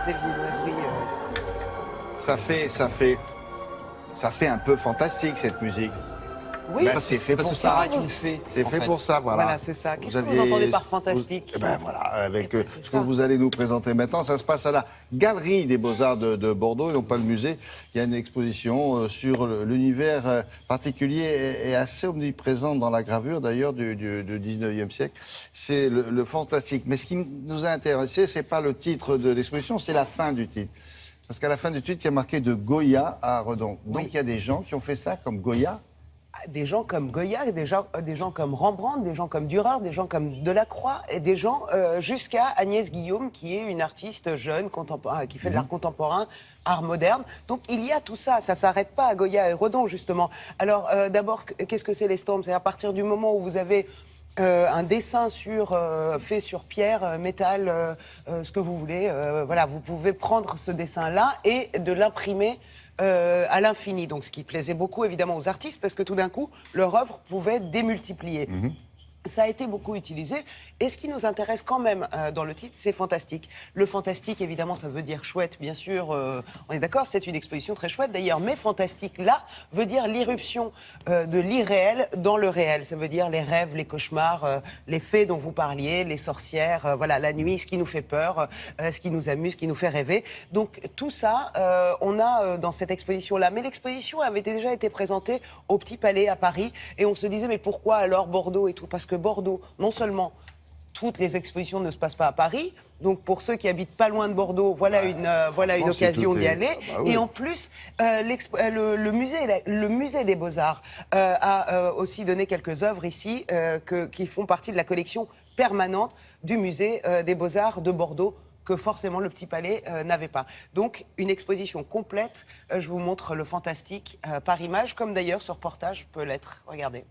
ces viennoiseries. Ça fait un peu fantastique cette musique. Oui, Ben, parce c'est fait parce pour que ça. Sarah est une fée. C'est fait pour ça, voilà. Voilà, c'est ça. Qu'est-ce que vous entendez par fantastique? Ben voilà, avec Eh ben, c'est ce ça. que vous allez nous présenter maintenant, ça se passe à la Galerie des Beaux-Arts de Bordeaux, et non pas le musée. Il y a une exposition sur l'univers particulier et assez omniprésent dans la gravure, d'ailleurs, du 19e siècle. C'est le fantastique. Mais ce qui nous a intéressé, c'est pas le titre de l'exposition, c'est la fin du titre. Parce qu'à la fin du titre, il y a marqué de Goya à Redon. Donc Oui. il y a des gens qui ont fait ça comme Goya. Des gens comme Goya, des gens comme Rembrandt, des gens comme Dürer, des gens comme Delacroix, et des gens jusqu'à Agnès Guillaume, qui est une artiste jeune, qui fait de l'art contemporain, art moderne. Donc il y a tout ça, ça s'arrête pas à Goya et Redon, justement. Alors d'abord, qu'est-ce que c'est l'estampe? C'est à partir du moment où vous avez un dessin fait sur pierre, métal, ce que vous voulez. Voilà, vous pouvez prendre ce dessin-là et de l'imprimer à l'infini. Donc, ce qui plaisait beaucoup, évidemment, aux artistes, parce que tout d'un coup, leur œuvre pouvait démultiplier. Ça a été beaucoup utilisé. Et ce qui nous intéresse quand même dans le titre, c'est fantastique. Le fantastique, évidemment, ça veut dire chouette, bien sûr. On est d'accord, c'est une exposition très chouette d'ailleurs. Mais fantastique, là, veut dire l'irruption de l'irréel dans le réel. Ça veut dire les rêves, les cauchemars, les fées dont vous parliez, les sorcières, voilà, la nuit, ce qui nous fait peur, ce qui nous amuse, ce qui nous fait rêver. Donc tout ça, on a dans cette exposition-là. Mais l'exposition avait déjà été présentée au Petit Palais à Paris. Et on se disait, mais pourquoi alors Bordeaux et tout? Parce que Bordeaux, non seulement toutes les expositions ne se passent pas à Paris, donc pour ceux qui habitent pas loin de Bordeaux, voilà une occasion d'y aller. Ah bah oui. Et en plus, le musée des Beaux-Arts a aussi donné quelques œuvres ici qui font partie de la collection permanente du musée des Beaux-Arts de Bordeaux, que forcément le Petit Palais n'avait pas. Donc une exposition complète. Je vous montre le fantastique par image, comme d'ailleurs ce reportage peut l'être. Regardez.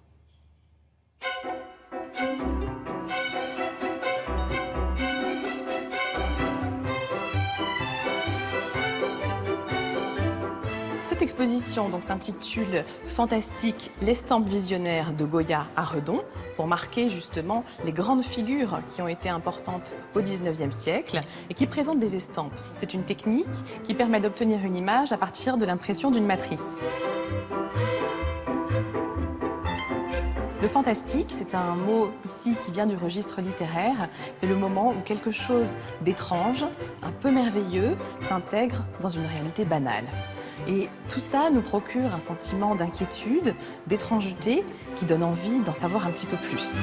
Cette exposition s'intitule Fantastique, l'estampe visionnaire de Goya à Redon, pour marquer justement les grandes figures qui ont été importantes au XIXe siècle et qui présentent des estampes. C'est une technique qui permet d'obtenir une image à partir de l'impression d'une matrice. Le fantastique, c'est un mot ici qui vient du registre littéraire. C'est le moment où quelque chose d'étrange, un peu merveilleux, s'intègre dans une réalité banale. Et tout ça nous procure un sentiment d'inquiétude, d'étrangeté, qui donne envie d'en savoir un petit peu plus.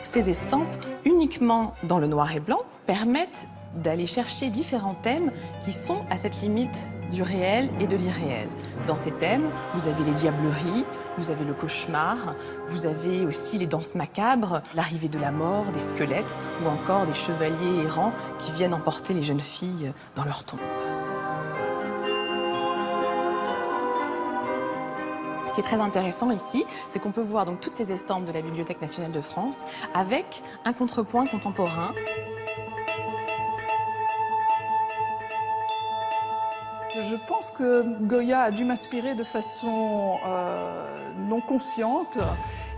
Ces estampes, uniquement dans le noir et blanc, permettent d'aller chercher différents thèmes qui sont à cette limite du réel et de l'irréel. Dans ces thèmes, vous avez les diableries, vous avez le cauchemar, vous avez aussi les danses macabres, l'arrivée de la mort, des squelettes ou encore des chevaliers errants qui viennent emporter les jeunes filles dans leur tombe. Ce qui est très intéressant ici, c'est qu'on peut voir toutes ces estampes de la Bibliothèque nationale de France avec un contrepoint contemporain. Je pense que Goya a dû m'inspirer de façon non consciente.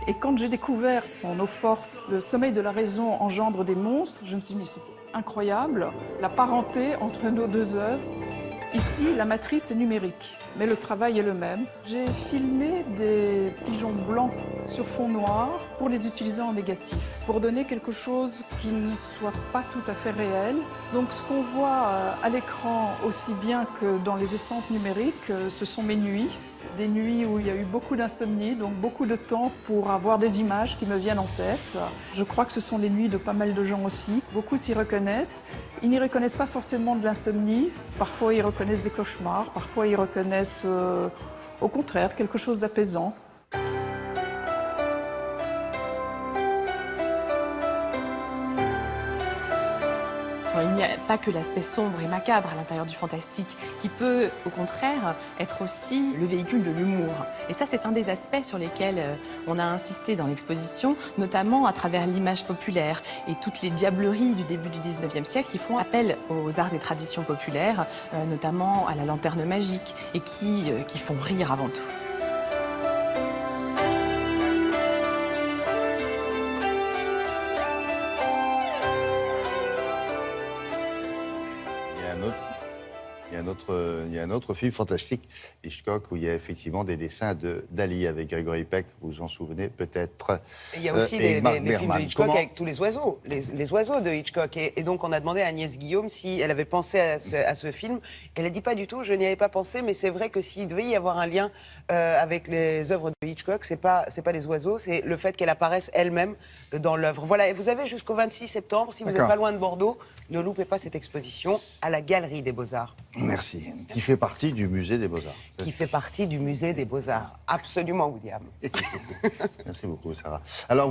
Et quand j'ai découvert son eau forte, le sommeil de la raison engendre des monstres, je me suis dit, mais c'était incroyable, la parenté entre nos deux œuvres. Ici, la matrice est numérique, mais le travail est le même. J'ai filmé des pigeons blancs sur fond noir pour les utiliser en négatif, pour donner quelque chose qui ne soit pas tout à fait réel. Donc ce qu'on voit à l'écran aussi bien que dans les estampes numériques, ce sont mes nuits. Des nuits où il y a eu beaucoup d'insomnie, donc beaucoup de temps pour avoir des images qui me viennent en tête. Je crois que ce sont les nuits de pas mal de gens aussi. Beaucoup s'y reconnaissent. Ils n'y reconnaissent pas forcément de l'insomnie. Parfois, ils reconnaissent des cauchemars. Parfois, ils reconnaissent, au contraire, quelque chose d'apaisant. Il n'y a pas que l'aspect sombre et macabre à l'intérieur du fantastique, qui peut, au contraire, être aussi le véhicule de l'humour. Et ça, c'est un des aspects sur lesquels on a insisté dans l'exposition, notamment à travers l'image populaire et toutes les diableries du début du 19e siècle qui font appel aux arts et traditions populaires, notamment à la lanterne magique, et qui font rire avant tout. il y a un autre film fantastique, Hitchcock, où il y a effectivement des dessins d'Ali avec Gregory Peck, vous vous en souvenez peut-être. Il y a aussi et les Mark films de Berman. Hitchcock Comment- avec tous les oiseaux, les oiseaux de Hitchcock. Et donc on a demandé à Agnès Guillaume si elle avait pensé à ce film. Elle a dit pas du tout, je n'y avais pas pensé, mais c'est vrai que s'il devait y avoir un lien avec les œuvres de Hitchcock, c'est pas les oiseaux, c'est le fait qu'elle apparaisse elle-même dans l'œuvre. Voilà, et vous avez jusqu'au 26 septembre, si vous n'êtes D'accord. pas loin de Bordeaux, ne loupez pas cette exposition à la Galerie des Beaux-Arts. Merci. Qui fait partie du musée des Beaux-Arts. Qui fait partie du musée des Beaux-Arts. Absolument, William. Merci beaucoup, Sarah. Alors,